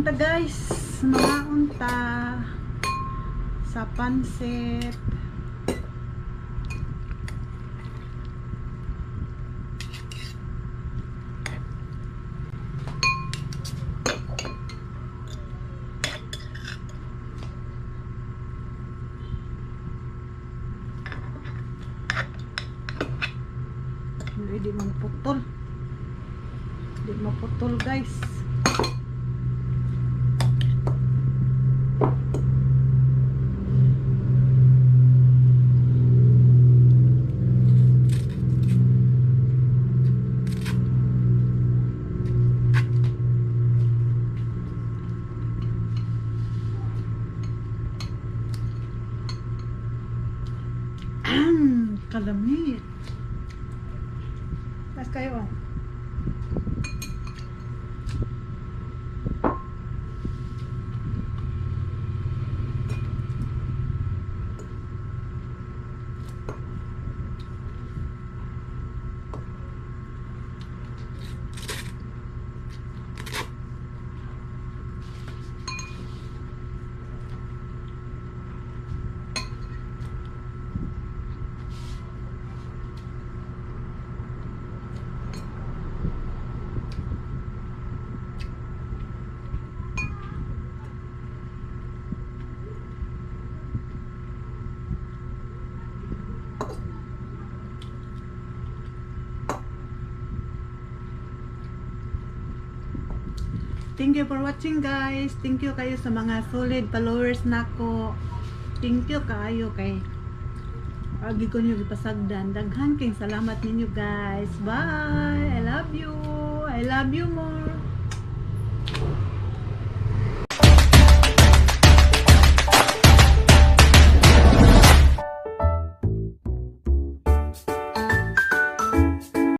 unta guys, mga unta sa pansit. Di maputol. Di maputol guys. Kalamit. Mas kayo. Thank you for watching guys. Thank you kayo sa mga solid followers nako. Thank you kayo kay agi ko niyo gipasagdan. Daghan king salamat ninyo guys. Bye. I love you. I love you more.